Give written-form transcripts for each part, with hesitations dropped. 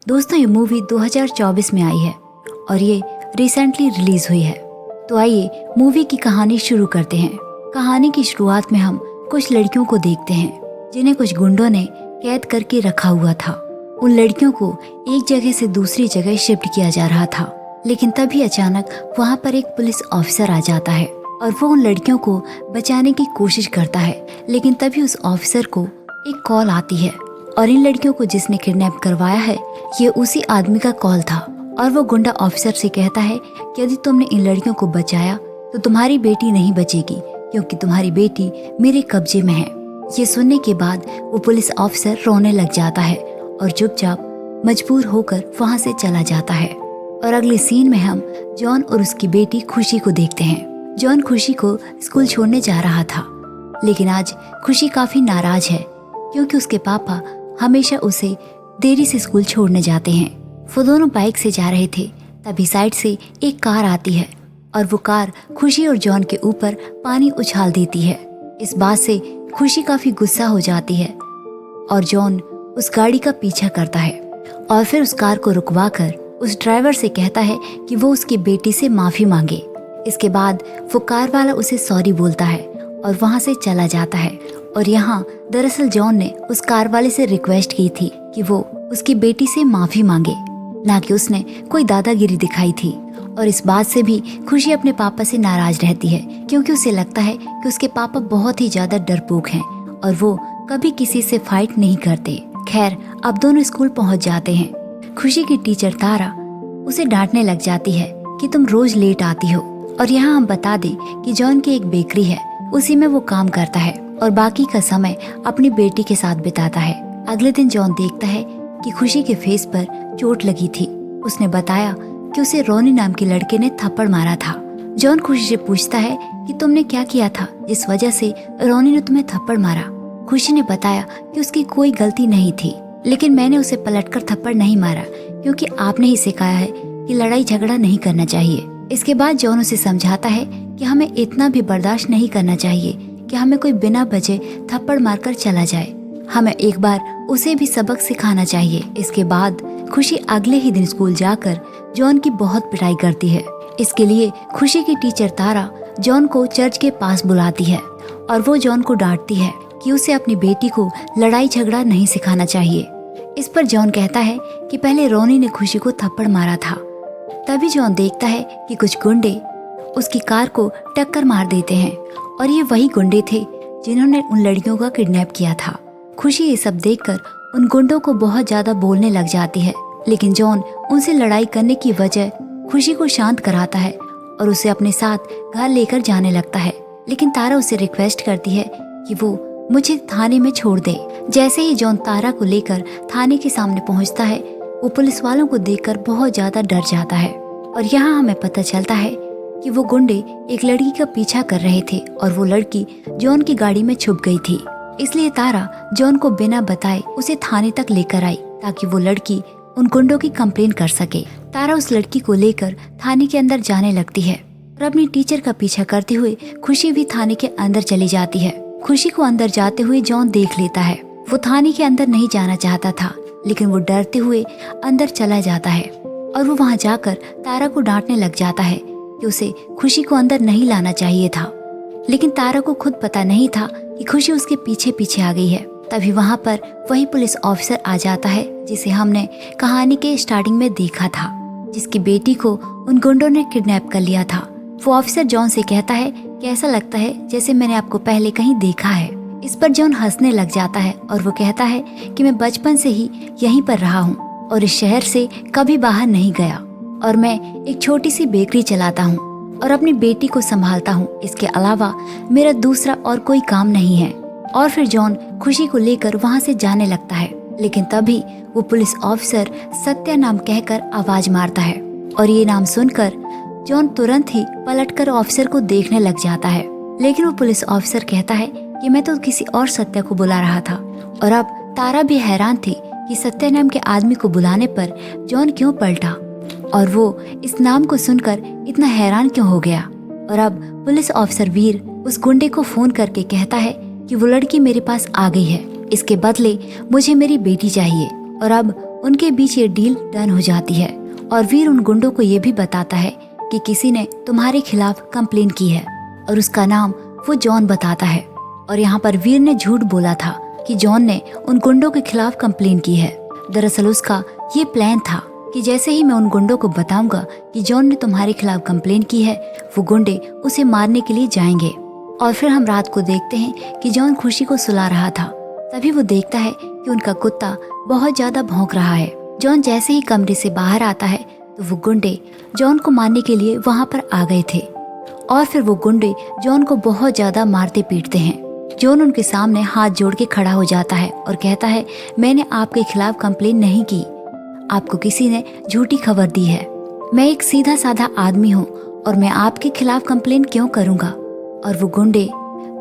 दोस्तों ये मूवी 2024 में आई है और ये रिसेंटली रिलीज हुई है। तो आइए मूवी की कहानी शुरू करते हैं। कहानी की शुरुआत में हम कुछ लड़कियों को देखते हैं जिन्हें कुछ गुंडों ने कैद करके रखा हुआ था। उन लड़कियों को एक जगह से दूसरी जगह शिफ्ट किया जा रहा था, लेकिन तभी अचानक वहाँ पर एक पुलिस ऑफिसर आ जाता है और वो उन लड़कियों को बचाने की कोशिश करता है। लेकिन तभी उस ऑफिसर को एक कॉल आती है और इन लड़कियों को जिसने किडनैप करवाया है ये उसी आदमी का कॉल था। और वो गुंडा ऑफिसर से कहता है कि यदि तुमने इन लड़कियों को बचाया तो तुम्हारी बेटी नहीं बचेगी, क्योंकि तुम्हारी बेटी मेरे कब्जे में है। ये सुनने के बाद वो पुलिस ऑफिसर रोने लग जाता है और चुपचाप मजबूर होकर वहाँ से चला जाता है। और अगले सीन में हम जॉन और उसकी बेटी खुशी को देखते हैं। जॉन खुशी को स्कूल छोड़ने जा रहा था, लेकिन आज खुशी काफी नाराज है क्योंकि उसके पापा हमेशा उसे देरी से स्कूल छोड़ने जाते हैं। वो दोनों बाइक से जा रहे थे, तभी साइड से एक कार आती है और वो कार खुशी और जॉन के ऊपर पानी उछाल देती है। इस बात से खुशी काफी गुस्सा हो जाती है और जॉन उस गाड़ी का पीछा करता है और फिर उस कार को रुकवाकर उस ड्राइवर से कहता है कि वो उसकी बेटी से माफी मांगे। इसके बाद वो कार वाला उसे सॉरी बोलता है और वहाँ से चला जाता है। और यहाँ दरअसल जॉन ने उस कार वाले से रिक्वेस्ट की थी कि वो उसकी बेटी से माफी मांगे, ना कि उसने कोई दादागिरी दिखाई थी। और इस बात से भी खुशी अपने पापा से नाराज रहती है क्योंकि उसे लगता है कि उसके पापा बहुत ही ज्यादा डरपोक हैं और वो कभी किसी से फाइट नहीं करते। खैर अब दोनों स्कूल पहुंच जाते हैं। खुशी की टीचर तारा उसे डांटने लग जाती है कि तुम रोज लेट आती हो। और यहाँ हम बता दें कि जॉन की एक बेकरी है, उसी में वो काम करता है और बाकी का समय अपनी बेटी के साथ बिताता है। अगले दिन जॉन देखता है कि खुशी के फेस पर चोट लगी थी। उसने बताया कि उसे रोनी नाम के लड़के ने थप्पड़ मारा था। जॉन खुशी से पूछता है कि तुमने क्या किया था जिस वजह से रोनी ने तुम्हें थप्पड़ मारा। खुशी ने बताया कि उसकी कोई गलती नहीं थी, लेकिन मैंने उसे पलटकर थप्पड़ नहीं मारा क्योंकि आपने ही सिखाया है कि लड़ाई झगड़ा नहीं करना चाहिए। इसके बाद जॉन उसे समझाता है कि हमें इतना भी बर्दाश्त नहीं करना चाहिए कि हमें कोई बिना वजह थप्पड़ मारकर चला जाए। हमें एक बार उसे भी सबक सिखाना चाहिए। इसके बाद खुशी अगले ही दिन स्कूल जाकर जॉन की बहुत पिटाई करती है। इसके लिए खुशी की टीचर तारा जॉन को चर्च के पास बुलाती है और वो जॉन को डांटती है कि उसे अपनी बेटी को लड़ाई झगड़ा नहीं सिखाना चाहिए। इस पर जॉन कहता है कि पहले रोनी ने खुशी को थप्पड़ मारा था। तभी जॉन देखता है कि कुछ गुंडे उसकी कार को टक्कर मार देते हैं और ये वही गुंडे थे जिन्होंने उन लड़कियों का किडनैप किया था। खुशी ये सब देखकर उन गुंडों को बहुत ज्यादा बोलने लग जाती है, लेकिन जॉन उनसे लड़ाई करने की वजह खुशी को शांत कराता है और उसे अपने साथ घर लेकर जाने लगता है। लेकिन तारा उसे रिक्वेस्ट करती है कि वो मुझे थाने में छोड़ दे। जैसे ही जॉन तारा को लेकर थाने के सामने पहुंचता है, वो पुलिस वालों को देखकर बहुत ज्यादा डर जाता है। और यहाँ हमें पता चलता है कि वो गुंडे एक लड़की का पीछा कर रहे थे और वो लड़की जॉन की गाड़ी में छुप गई थी। इसलिए तारा जॉन को बिना बताए उसे थाने तक लेकर आई ताकि वो लड़की उन गुंडों की कंप्लेन कर सके। तारा उस लड़की को लेकर थाने के अंदर जाने लगती है और अपनी टीचर का पीछा करते हुए खुशी भी थाने के अंदर चली जाती है। खुशी को अंदर जाते हुए जॉन देख लेता है। वो थाने के अंदर नहीं जाना चाहता था, लेकिन वो डरते हुए अंदर चला जाता है और वो वहाँ जाकर तारा को डांटने लग जाता है कि उसे खुशी को अंदर नहीं लाना चाहिए था। लेकिन तारा को खुद पता नहीं था कि खुशी उसके पीछे पीछे आ गई है। तभी वहाँ पर वही पुलिस ऑफिसर आ जाता है जिसे हमने कहानी के स्टार्टिंग में देखा था, जिसकी बेटी को उन गुंडों ने किडनैप कर लिया था। वो ऑफिसर जॉन से कहता है कि ऐसा लगता है जैसे मैंने आपको पहले कहीं देखा है। इस पर जॉन हंसने लग जाता है और वो कहता है कि मैं बचपन से ही यहीं पर रहा हूँ और इस शहर से कभी बाहर नहीं गया और मैं एक छोटी सी बेकरी चलाता हूँ और अपनी बेटी को संभालता हूँ। इसके अलावा मेरा दूसरा और कोई काम नहीं है। और फिर जॉन खुशी को लेकर वहाँ से जाने लगता है, लेकिन तभी वो पुलिस ऑफिसर सत्या नाम कहकर आवाज मारता है और ये नाम सुनकर जॉन तुरंत ही पलटकर ऑफिसर को देखने लग जाता है। लेकिन वो पुलिस ऑफिसर कहता है कि मैं तो किसी और सत्या को बुला रहा था। और अब तारा भी हैरान थी कि सत्या नाम के आदमी को बुलाने पर जॉन क्यों पलटा और वो इस नाम को सुनकर इतना हैरान क्यों हो गया। और अब पुलिस ऑफिसर वीर उस गुंडे को फोन करके कहता है कि वो लड़की मेरे पास आ गई है, इसके बदले मुझे मेरी बेटी चाहिए। और अब उनके बीच ये डील डन हो जाती है और वीर उन गुंडों को ये भी बताता है कि किसी ने तुम्हारे खिलाफ कंप्लेन की है और उसका नाम वो जॉन बताता है। और यहाँ पर वीर ने झूठ बोला था कि जॉन ने उन गुंडों के खिलाफ कंप्लेन की है। दरअसल उसका ये प्लान था कि जैसे ही मैं उन गुंडों को बताऊंगा कि जॉन ने तुम्हारे खिलाफ कंप्लेन की है, वो गुंडे उसे मारने के लिए जाएंगे। और फिर हम रात को देखते हैं कि जॉन खुशी को सुला रहा था। तभी वो देखता है कि उनका कुत्ता बहुत ज्यादा भौंक रहा है। जॉन जैसे ही कमरे से बाहर आता है तो वो गुंडे जॉन को मारने के लिए वहाँ पर आ गए थे और फिर वो गुंडे जॉन को बहुत ज्यादा मारते पीटते हैं। जॉन उनके सामने हाथ जोड़ के खड़ा हो जाता है और कहता है, मैंने आपके खिलाफ कंप्लेन नहीं की, आपको किसी ने झूठी खबर दी है। मैं एक सीधा साधा आदमी हूँ और मैं आपके खिलाफ कंप्लेन क्यों करूँगा। और वो गुंडे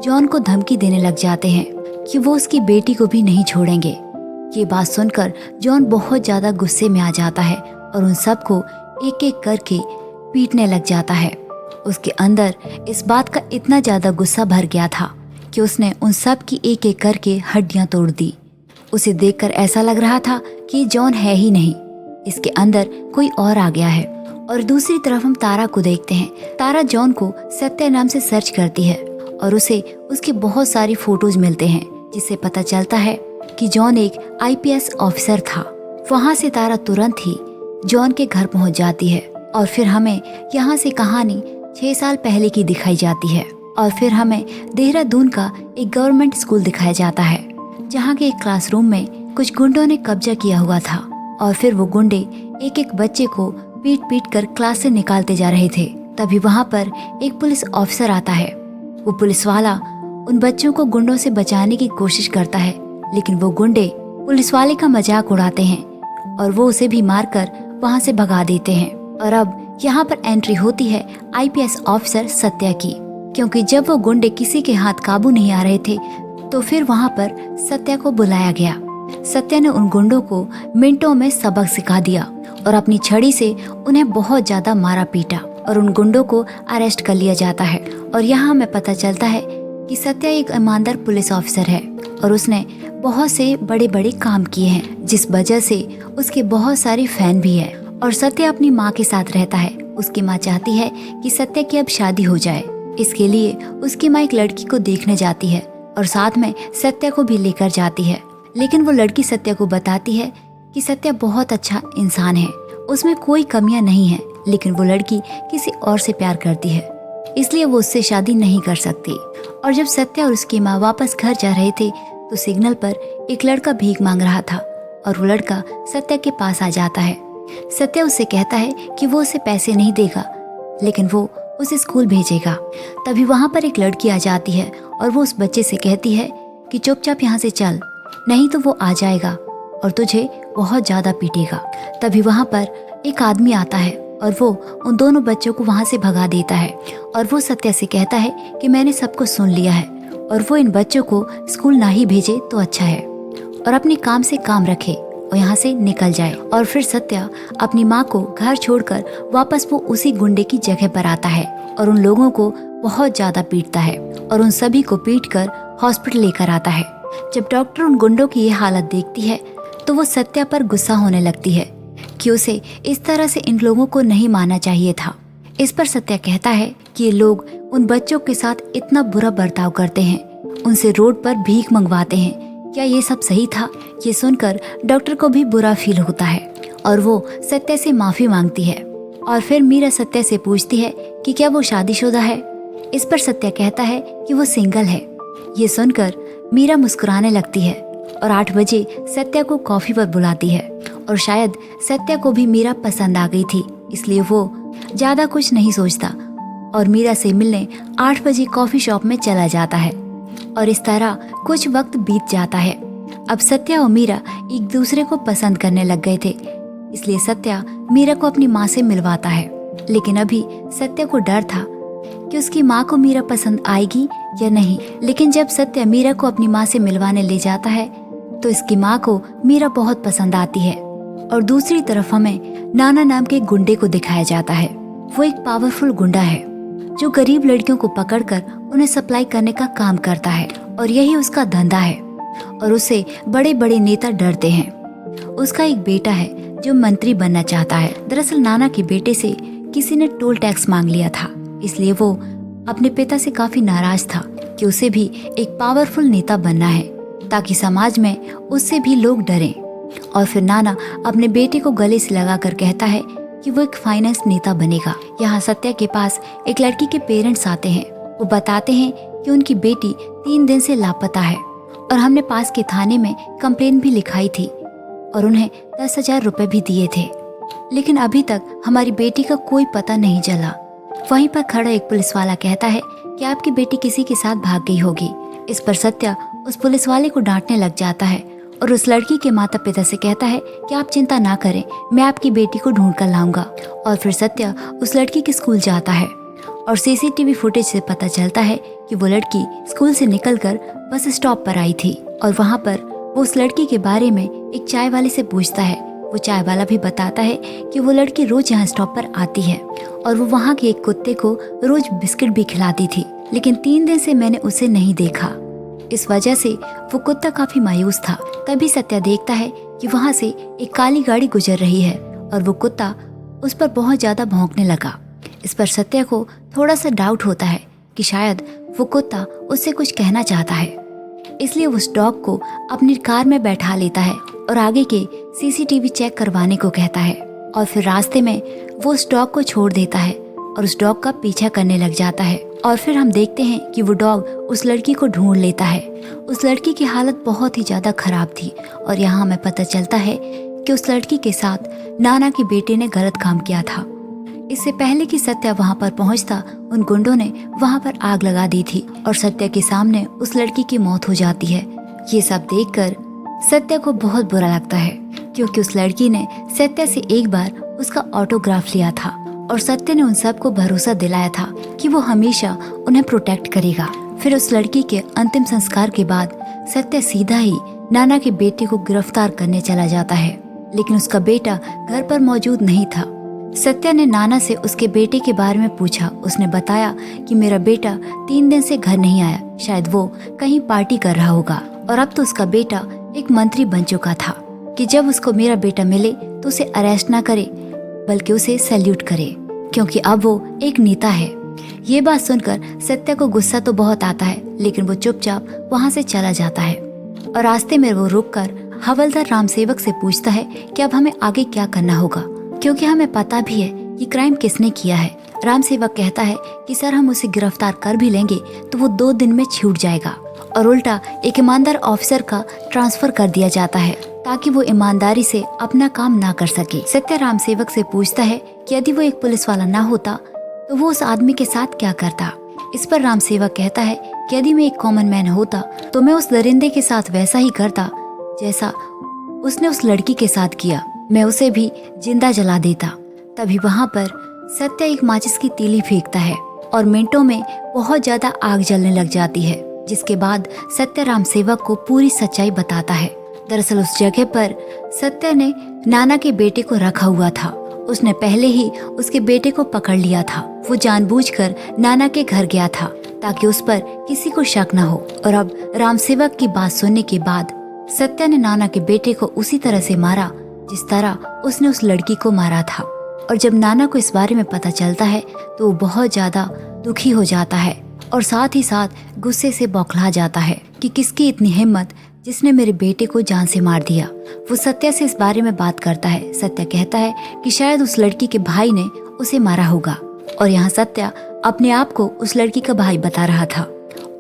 जॉन को धमकी देने लग जाते हैं कि वो उसकी बेटी को भी नहीं छोड़ेंगे। ये बात सुनकर जॉन बहुत ज्यादा गुस्से में आ जाता है और उन सबको एक एक करके पीटने लग जाता है। उसके अंदर इस बात का इतना ज्यादा गुस्सा भर गया था कि उसने उन सब की एक एक करके हड्डियां तोड़ दी। उसे देखकर ऐसा लग रहा था कि जॉन है ही नहीं, इसके अंदर कोई और आ गया है। और दूसरी तरफ हम तारा को देखते हैं। तारा जॉन को सत्या नाम से सर्च करती है और उसे उसके बहुत सारी फोटोज मिलते हैं, जिससे पता चलता है कि जॉन एक आईपीएस ऑफिसर था। वहाँ से तारा तुरंत ही जॉन के घर पहुँच जाती है और फिर हमें यहाँ से कहानी 6 साल पहले की दिखाई जाती है। और फिर हमें देहरादून का एक गवर्नमेंट स्कूल दिखाया जाता है, जहाँ के एक क्लासरूम में कुछ गुंडों ने कब्जा किया हुआ था। और फिर वो गुंडे एक एक बच्चे को पीट पीट कर क्लास से निकालते जा रहे थे। तभी वहाँ पर एक पुलिस ऑफिसर आता है। वो पुलिस वाला उन बच्चों को गुंडों से बचाने की कोशिश करता है, लेकिन वो गुंडे पुलिस वाले का मजाक उड़ाते हैं और वो उसे भी मारकर वहाँ से भगा देते हैं। और अब यहाँ पर एंट्री होती है आईपीएस ऑफिसर सत्या की, क्योंकि जब वो गुंडे किसी के हाथ काबू नहीं आ रहे थे तो फिर वहाँ पर सत्या को बुलाया गया। सत्या ने उन गुंडों को मिनटों में सबक सिखा दिया और अपनी छड़ी से उन्हें बहुत ज्यादा मारा पीटा और उन गुंडों को अरेस्ट कर लिया जाता है। और यहाँ हमें पता चलता है कि सत्या एक ईमानदार पुलिस ऑफिसर है और उसने बहुत से बड़े बड़े काम किए हैं, जिस वजह से उसके बहुत सारे फैन भी है। और सत्या अपनी माँ के साथ रहता है। उसकी माँ चाहती है कि सत्या की अब शादी हो जाए। इसके लिए उसकी माँ एक लड़की को देखने जाती है और साथ में सत्या को भी लेकर जाती है। लेकिन वो लड़की सत्या को बताती है कि सत्या बहुत अच्छा इंसान है, उसमें कोई कमियां नहीं है, लेकिन वो लड़की किसी और से प्यार करती है, इसलिए वो उससे शादी नहीं कर सकती। और जब सत्या और उसकी माँ वापस घर जा रहे थे तो सिग्नल पर एक लड़का भीख मांग रहा था और वो लड़का सत्या के पास आ जाता है। सत्या उससे कहता है कि वो उसे पैसे नहीं देगा, लेकिन वो उसे स्कूल भेजेगा। तभी वहाँ पर एक लड़की आ जाती है और वो उस बच्चे से कहती है कि चुपचाप यहाँ से चल, नहीं तो वो आ जाएगा और तुझे बहुत ज्यादा पीटेगा। तभी वहाँ पर एक आदमी आता है और वो उन दोनों बच्चों को वहाँ से भगा देता है और वो सत्या से कहता है कि मैंने सब कुछ सुन लिया है और वो इन बच्चों को स्कूल ना ही भेजे तो अच्छा है और अपने काम से काम रखे और यहाँ से निकल जाए। और फिर सत्या अपनी माँ को घर छोड़कर वापस वो उसी गुंडे की जगह पर आता है और उन लोगों को बहुत ज्यादा पीटता है और उन सभी को पीटकर हॉस्पिटल लेकर आता है। जब डॉक्टर उन गुंडों की ये हालत देखती है तो वो सत्या पर गुस्सा होने लगती है कि उसे इस तरह से इन लोगों को नहीं मारना चाहिए था। इस पर सत्या कहता है कि ये लोग उन बच्चों के साथ इतना बुरा बर्ताव करते हैं, उनसे रोड पर भीख मंगवाते हैं, क्या ये सब सही था? ये सुनकर डॉक्टर को भी बुरा फील होता है और वो सत्या से माफी मांगती है। और फिर मीरा सत्या से पूछती है कि क्या वो शादीशुदा है। इस पर सत्या कहता है कि वो सिंगल है। ये सुनकर मीरा मुस्कुराने लगती है और 8 बजे सत्या को कॉफी पर बुलाती है और शायद सत्या को भी मीरा पसंद आ गई थी, इसलिए वो ज्यादा कुछ नहीं सोचता और मीरा से मिलने 8 बजे कॉफी शॉप में चला जाता है। और इस तरह कुछ वक्त बीत जाता है। अब सत्या और मीरा एक दूसरे को पसंद करने लग गए थे, इसलिए सत्या मीरा को अपनी माँ से मिलवाता है। लेकिन अभी सत्या को डर था कि उसकी माँ को मीरा पसंद आएगी या नहीं। लेकिन जब सत्या मीरा को अपनी माँ से मिलवाने ले जाता है तो इसकी माँ को मीरा बहुत पसंद आती है। और दूसरी तरफ हमें नाना नाम के गुंडे को दिखाया जाता है। वो एक पावरफुल गुंडा है जो गरीब लड़कियों को पकड़कर उन्हें सप्लाई करने का काम करता है और यही उसका धंधा है और उसे बड़े बड़े नेता डरते हैं। उसका एक बेटा है जो मंत्री बनना चाहता है। दरअसल नाना के बेटे से किसी ने टोल टैक्स मांग लिया था, इसलिए वो अपने पिता से काफी नाराज था कि उसे भी एक पावरफुल नेता बनना है ताकि समाज में उससे भी लोग डरें। और फिर नाना अपने बेटे को गले से लगाकर कहता है कि वो एक फाइनेंस नेता बनेगा। यहाँ सत्या के पास एक लड़की के पेरेंट्स आते हैं। वो बताते हैं कि उनकी बेटी 3 दिन से लापता है और हमने पास के थाने में कंप्लेन भी लिखाई थी और उन्हें 10,000 रुपए भी दिए थे, लेकिन अभी तक हमारी बेटी का कोई पता नहीं चला। वहीं पर खड़ा एक पुलिस वाला कहता है कि आपकी बेटी किसी के साथ भाग गई होगी। इस पर सत्या उस पुलिस वाले को डांटने लग जाता है और उस लड़की के माता पिता से कहता है कि आप चिंता ना करें, मैं आपकी बेटी को ढूंढ कर लाऊंगा। और फिर सत्या उस लड़की के स्कूल जाता है और सीसीटीवी फुटेज से पता चलता है कि वो लड़की स्कूल से निकलकर बस स्टॉप पर आई थी और वहाँ पर वो उस लड़की के बारे में एक चाय वाले से पूछता है। वो चाय वाला भी बताता है कि वो लड़की रोज यहाँ स्टॉप पर आती है और वो वहाँ के एक कुत्ते को रोज बिस्किट भी खिलाती थी, लेकिन 3 दिन से मैंने उसे नहीं देखा। इस वजह से वो कुत्ता काफी मायूस था। तभी सत्या देखता है कि वहाँ से एक काली गाड़ी गुजर रही है और वो कुत्ता उस पर बहुत ज्यादा भौंकने लगा। इस पर सत्या को थोड़ा सा डाउट होता है कि शायद वो कुत्ता उससे कुछ कहना चाहता है, इसलिए उस डॉग को अपनी कार में बैठा लेता है और आगे के सीसीटीवी चेक करवाने को कहता है। और फिर रास्ते में वो उस डॉग को छोड़ देता है और उस डॉग का पीछा करने लग जाता है। और फिर हम देखते हैं कि वो डॉग उस लड़की को ढूंढ लेता है। उस लड़की की हालत बहुत ही ज्यादा खराब थी और यहाँ हमें पता चलता है कि उस लड़की के साथ नाना के बेटे ने गलत काम किया था। इससे पहले कि सत्या वहाँ पर पहुँचता, उन गुंडों ने वहाँ पर आग लगा दी थी और सत्या के सामने उस लड़की की मौत हो जाती है। ये सब देखकर सत्या को बहुत बुरा लगता है क्योंकि उस लड़की ने सत्या से एक बार उसका ऑटोग्राफ लिया था और सत्या ने उन सबको भरोसा दिलाया था कि वो हमेशा उन्हें प्रोटेक्ट करेगा। फिर उस लड़की के अंतिम संस्कार के बाद सत्या सीधा ही नाना के बेटे को गिरफ्तार करने चला जाता है, लेकिन उसका बेटा घर पर मौजूद नहीं था। सत्या ने नाना से उसके बेटे के बारे में पूछा। उसने बताया कि मेरा बेटा 3 दिन से घर नहीं आया, शायद वो कहीं पार्टी कर रहा होगा। और अब तो उसका बेटा एक मंत्री बन चुका था कि जब उसको मेरा बेटा मिले तो उसे अरेस्ट ना करे बल्कि उसे सैल्यूट करे, क्योंकि अब वो एक नेता है। ये बात सुनकर सत्या को गुस्सा तो बहुत आता है, लेकिन वो चुपचाप वहाँ से चला जाता है और रास्ते में वो रुककर हवलदार रामसेवक से पूछता है कि अब हमें आगे क्या करना होगा, क्योंकि हमें पता भी है कि क्राइम किसने किया है। रामसेवक कहता है कि सर हम उसे गिरफ्तार कर भी लेंगे तो वो 2 दिन में छूट जाएगा और उल्टा एक ईमानदार ऑफिसर का ट्रांसफर कर दिया जाता है ताकि वो ईमानदारी से अपना काम ना कर सके। सत्या रामसेवक से पूछता है कि यदि वो एक पुलिस वाला ना होता तो वो उस आदमी के साथ क्या करता। इस पर रामसेवक कहता है कि यदि मैं एक कॉमन मैन होता तो मैं उस दरिंदे के साथ वैसा ही करता जैसा उसने उस लड़की के साथ किया, मैं उसे भी जिंदा जला देता। तभी वहाँ पर सत्या एक माचिस की तीली फेंकता है और मिनटों में बहुत ज्यादा आग जलने लग जाती है, जिसके बाद सत्या रामसेवक को पूरी सच्चाई बताता है। दरअसल उस जगह पर सत्या ने नाना के बेटे को रखा हुआ था। उसने पहले ही उसके बेटे को पकड़ लिया था। वो जानबूझकर नाना के घर गया था ताकि उस पर किसी को शक न हो। और अब रामसेवक की बात सुनने के बाद सत्या ने नाना के बेटे को उसी तरह से मारा जिस तरह उसने उस लड़की को मारा था। और जब नाना को इस बारे में पता चलता है तो वो बहुत ज्यादा दुखी हो जाता है और साथ ही साथ गुस्से से बौखला जाता है कि किसकी इतनी हिम्मत जिसने मेरे बेटे को जान से मार दिया। वो सत्या से इस बारे में बात करता है। सत्या कहता है कि शायद उस लड़की के भाई ने उसे मारा होगा और यहाँ सत्या अपने आप को उस लड़की का भाई बता रहा था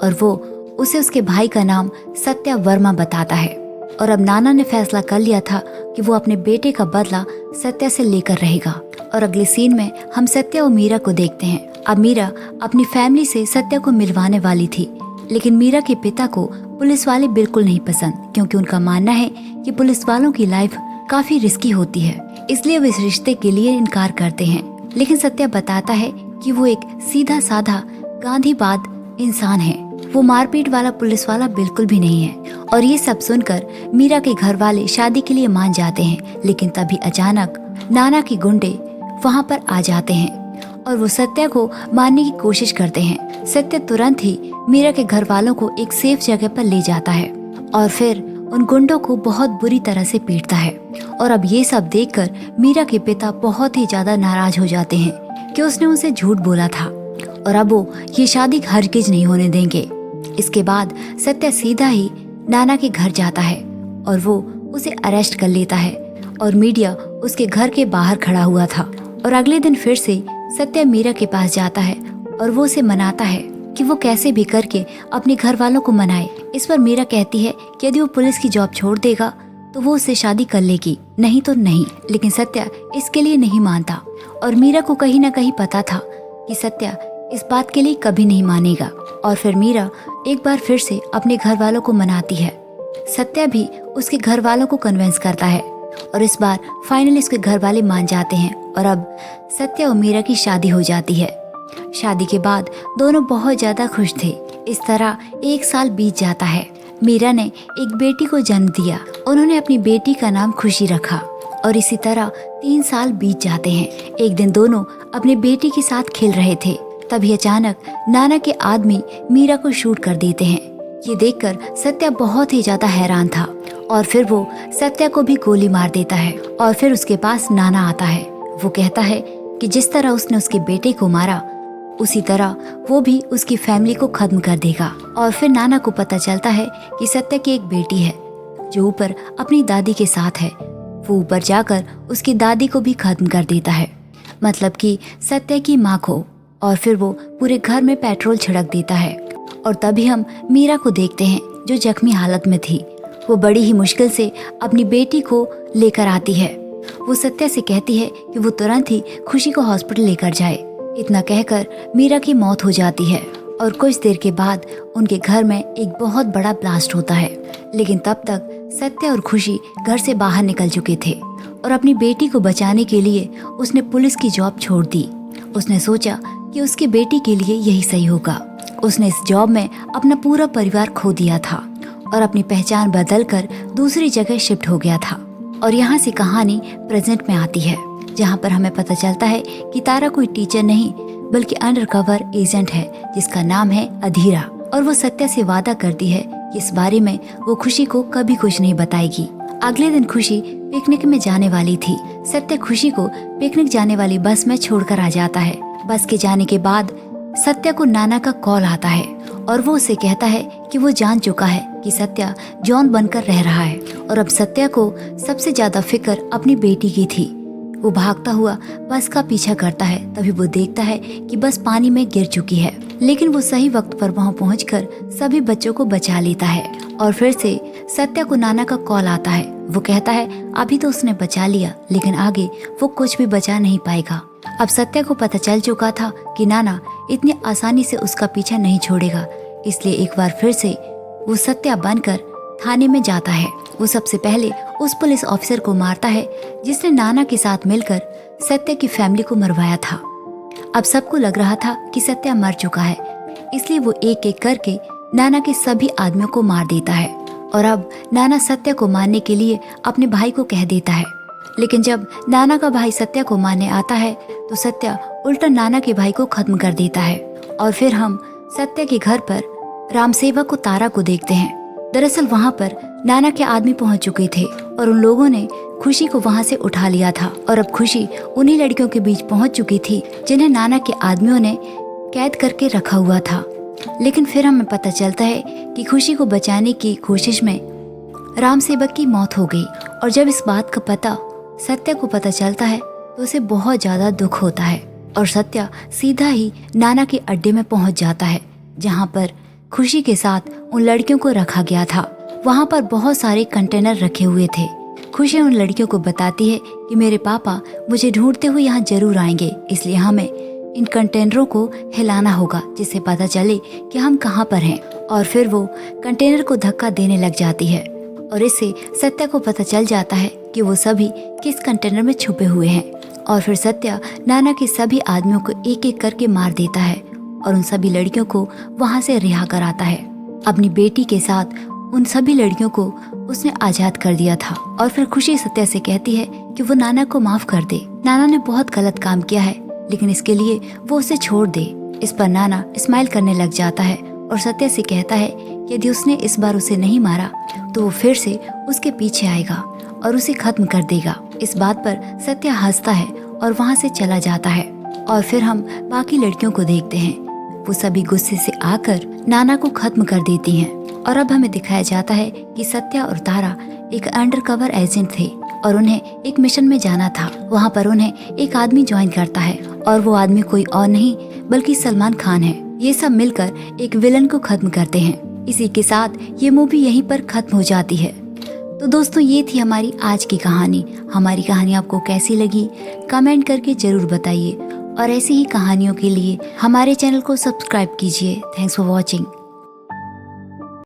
और वो उसे उसके भाई का नाम सत्या वर्मा बताता है। और अब नाना ने फैसला कर लिया था कि वो अपने बेटे का बदला सत्या से लेकर रहेगा। और अगले सीन में हम सत्या और मीरा को देखते हैं। अब मीरा अपनी फैमिली से सत्या को मिलवाने वाली थी, लेकिन मीरा के पिता को पुलिस वाले बिल्कुल नहीं पसंद, क्योंकि उनका मानना है कि पुलिस वालों की लाइफ काफी रिस्की होती है, इसलिए वो इस रिश्ते के लिए इनकार करते हैं। लेकिन सत्या बताता है कि वो एक सीधा साधा गांधीवाद इंसान है, वो मारपीट वाला पुलिस वाला बिल्कुल भी नहीं है। और ये सब सुनकर मीरा के घर वाले शादी के लिए मान जाते हैं, लेकिन तभी अचानक नाना के गुंडे वहाँ पर आ जाते हैं और वो सत्या को मारने की कोशिश करते हैं। सत्या तुरंत ही मीरा के घर वालों को एक सेफ जगह पर ले जाता है और फिर उन गुंडों को बहुत बुरी तरह से पीटता है। और अब ये सब देखकर मीरा के पिता बहुत ही ज्यादा नाराज हो जाते हैं कि उसने उसे झूठ बोला था और अब वो ये शादी हरगिज नहीं होने देंगे। इसके बाद सत्या सीधा ही नाना के घर जाता है और वो उसे अरेस्ट कर लेता है और मीडिया उसके घर के बाहर खड़ा हुआ था। और अगले दिन फिर से सत्या मीरा के पास जाता है और वो उसे मनाता है कि वो कैसे भी करके अपने घर वालों को मनाए। इस पर मीरा कहती है कि यदि वो पुलिस की जॉब छोड़ देगा तो वो उससे शादी कर लेगी, नहीं तो नहीं। लेकिन सत्या इसके लिए नहीं मानता और मीरा को कहीं ना कहीं पता था कि सत्या इस बात के लिए कभी नहीं मानेगा। और फिर मीरा एक बार फिर से अपने घर वालों को मनाती है। सत्या भी उसके घर वालों को कन्विंस करता है और इस बार फाइनली उसके घर वाले मान जाते हैं और अब सत्या और मीरा की शादी हो जाती है। शादी के बाद दोनों बहुत ज्यादा खुश थे। इस तरह 1 साल बीत जाता है। मीरा ने एक बेटी को जन्म दिया। उन्होंने अपनी बेटी का नाम खुशी रखा और इसी तरह 3 साल बीत जाते हैं। एक दिन दोनों अपनी बेटी के साथ खेल रहे थे, तभी अचानक नाना के आदमी मीरा को शूट कर देते हैं। ये देखकर सत्या बहुत ही ज्यादा हैरान था और फिर वो सत्या को भी गोली मार देता है। और फिर उसके पास नाना आता है। वो कहता है कि जिस तरह उसने उसके बेटे को मारा उसी तरह वो भी उसकी फैमिली को खत्म कर देगा। और फिर नाना को पता चलता है कि सत्या की एक बेटी है जो ऊपर अपनी दादी के साथ है। वो ऊपर जाकर उसकी दादी को भी खत्म कर देता है, मतलब कि सत्या की माँ को। और फिर वो पूरे घर में पेट्रोल छिड़क देता है। और तभी हम मीरा को देखते हैं जो जख्मी हालत में थी। वो बड़ी ही मुश्किल से अपनी बेटी को लेकर आती है। वो सत्या से कहती है कि वो तुरंत ही खुशी को हॉस्पिटल लेकर जाए। इतना कहकर मीरा की मौत हो जाती है और कुछ देर के बाद उनके घर में एक बहुत बड़ा ब्लास्ट होता है। लेकिन तब तक सत्या और खुशी घर से बाहर निकल चुके थे और अपनी बेटी को बचाने के लिए उसने पुलिस की जॉब छोड़ दी। उसने सोचा कि उसकी बेटी के लिए यही सही होगा। उसने इस जॉब में अपना पूरा परिवार खो दिया था और अपनी पहचान बदलकर दूसरी जगह शिफ्ट हो गया था। और यहाँ से कहानी प्रेजेंट में आती है, जहाँ पर हमें पता चलता है कि तारा कोई टीचर नहीं बल्कि अंडरकवर एजेंट है जिसका नाम है अधीरा। और वो सत्या से वादा करती है कि इस बारे में वो खुशी को कभी कुछ नहीं बताएगी। अगले दिन खुशी पिकनिक में जाने वाली थी। सत्या खुशी को पिकनिक जाने वाली बस में छोड़कर आ जाता है। बस के जाने के बाद सत्या को नाना का कॉल आता है और वो उसे कहता है कि वो जान चुका है कि सत्या जॉन बनकर रह रहा है और अब सत्या को सबसे ज्यादा फिक्र अपनी बेटी की थी। वो भागता हुआ बस का पीछा करता है। तभी वो देखता है कि बस पानी में गिर चुकी है, लेकिन वो सही वक्त पर वहाँ पहुंचकर सभी बच्चों को बचा लेता है। और फिर से सत्या को नाना का कॉल आता है। वो कहता है अभी तो उसने बचा लिया, लेकिन आगे वो कुछ भी बचा नहीं पाएगा। अब सत्या को पता चल चुका था कि नाना इतनी आसानी से उसका पीछा नहीं छोड़ेगा, इसलिए एक बार फिर से वो सत्या बनकर थाने में जाता है। वो सबसे पहले उस पुलिस ऑफिसर को मारता है जिसने नाना के साथ मिलकर सत्या की फैमिली को मरवाया था। अब सबको लग रहा था कि सत्या मर चुका है, इसलिए वो एक एक करके नाना के सभी आदमियों को मार देता है। और अब नाना सत्या को मारने के लिए अपने भाई को कह देता है, लेकिन जब नाना का भाई सत्या को मारने आता है तो सत्या उल्टा नाना के भाई को खत्म कर देता है। और फिर हम सत्या के घर पर रामसेवक को तारा को देखते हैं। दरअसल वहाँ पर नाना के आदमी पहुँच चुके थे और उन लोगों ने खुशी को वहाँ से उठा लिया था। और अब खुशी उन्हीं लड़कियों के बीच पहुँच चुकी थी जिन्हें नाना के आदमियों ने कैद करके रखा हुआ था। लेकिन फिर हमें पता चलता है कि खुशी को बचाने की कोशिश में रामसेवक की मौत हो गई। और जब इस बात का पता सत्या को पता चलता है तो उसे बहुत ज्यादा दुख होता है और सत्या सीधा ही नाना के अड्डे में पहुंच जाता है जहां पर खुशी के साथ उन लड़कियों को रखा गया था। वहां पर बहुत सारे कंटेनर रखे हुए थे। खुशी उन लड़कियों को बताती है कि मेरे पापा मुझे ढूंढते हुए यहाँ जरूर आएंगे, इसलिए हमें इन कंटेनरों को हिलाना होगा जिससे पता चले कि हम कहाँ पर हैं। और फिर वो कंटेनर को धक्का देने लग जाती है और इससे सत्या को पता चल जाता है कि वो सभी किस कंटेनर में छुपे हुए हैं। और फिर सत्या नाना के सभी आदमियों को एक एक करके मार देता है और उन सभी लड़कियों को वहाँ से रिहा कराता है। अपनी बेटी के साथ उन सभी लड़कियों को उसने आजाद कर दिया था। और फिर खुशी सत्या से कहती है कि वो नाना को माफ कर दे। नाना ने बहुत गलत काम किया है, लेकिन इसके लिए वो उसे छोड़ दे। इस पर नाना स्माइल करने लग जाता है और सत्या से कहता है यदि उसने इस बार उसे नहीं मारा तो वो फिर से उसके पीछे आएगा और उसे खत्म कर देगा। इस बात पर सत्य हंसता है और वहाँ से चला जाता है। और फिर हम बाकी लड़कियों को देखते हैं, वो सभी गुस्से से आकर नाना को खत्म कर देती हैं। और अब हमें दिखाया जाता है कि सत्या और तारा एक अंडरकवर एजेंट थे और उन्हें एक मिशन में जाना था। वहाँ पर उन्हें एक आदमी ज्वाइन करता है और वो आदमी कोई और नहीं बल्कि सलमान खान है। ये सब मिलकर एक विलन को खत्म करते हैं। इसी के साथ ये मूवी यहीं पर खत्म हो जाती है। तो दोस्तों, ये थी हमारी आज की कहानी। हमारी कहानी आपको कैसी लगी कमेंट करके जरूर बताइए और ऐसी ही कहानियों के लिए हमारे चैनल को सब्सक्राइब कीजिए। Thanks for watching.